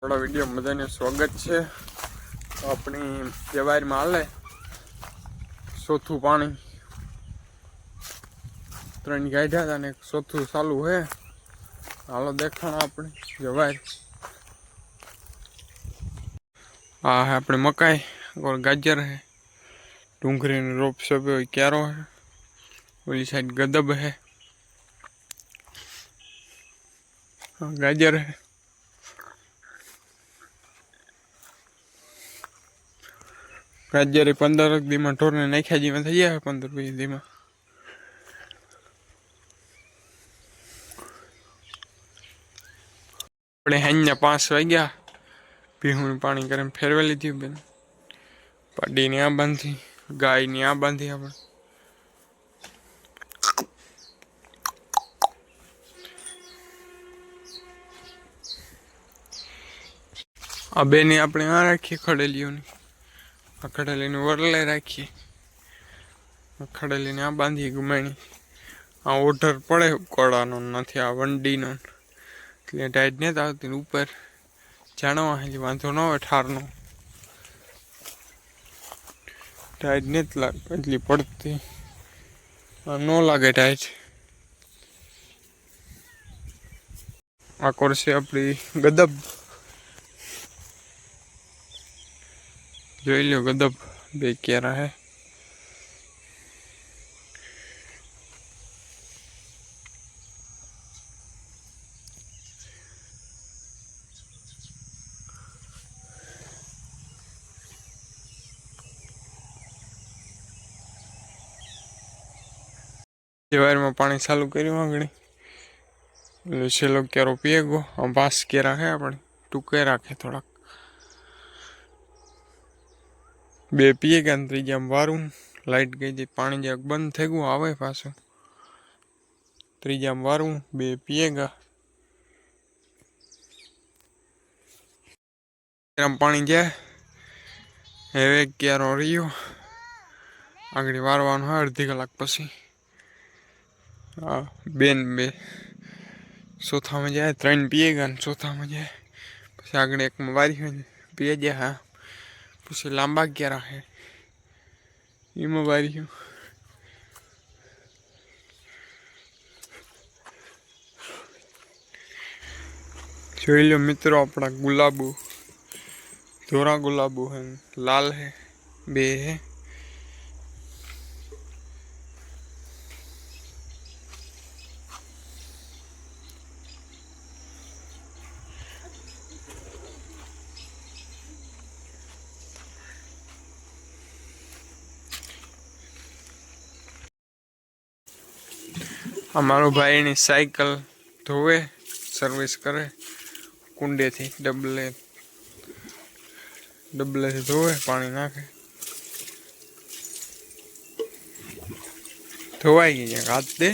थोड़ा वीडियो बधाने स्वागत है। तो अपनी जवार में हाले चौथू पानी 3 काढ़ा था ने चौथू चालू है। हालो देखाना अपनी जवार आ है अपनी मकाई और गाजर है, डूंगरी रोप सब क्यारो है, ओली साइड गदब है, गाजर है, गाजर 15 दी में ढोर ने नाख्या जी में थी जाए 15-20 दी में। अपने हाइना 5 वाग्या भीहू पानी कर फेरवे लीधी बेन, पाडी ने आ बांधी, गाय ने आ बांधी। अपने आ बेने अपने आ राखी खड़ेलियों ने, आ खड़ेली ने वरले राखी, खड़ेली ने आ बांधी गुमाणी। आ ओढर पड़े कोड़ानो नथी, आ वंडीनो એટલે ટાઈટ નથી આવતી ઉપર જાણવા હજી વાંધો ન હોય ઠારનો ટાઈટ નથી એટલી પડતી ન લાગે ટાઈટ। આ કરશે આપણી ગદબ, જોઈ લો ગદબ બે ક્યારા હે। जवार में पानी चालू करूँ आगणी छेल्लो क्यारो पीए गो। 5 क्यारा है अपने टूके राखे थोड़ा बे पीए गया त्रीजा वारू लाइट गई थी पानी जग बंद थे गु आवे पासो त्रीजा वारू बे पीएगा। पानी जाए હવે ક્યારો રહ્યો આગળ વારવાનો હોય અડધી કલાક પછી। બેન બે ચોથામાં જાય 3 પીએગા ને ચોથામાં જાય પછી આગળ એકમાં વારી હોય પીએ જાય। હા પછી લાંબા ક્યારા હે એમાં વારી હોય। જોઈ લો મિત્રો આપણા ગુલાબો, ધોરા गुलाबो है, लाल है, बे है। हमारो भाई ने साइकिल धोवे सर्विस करे कुंडे थी डबले डबले से धोवे पानी नाखे धोवाई गई हाथ दे।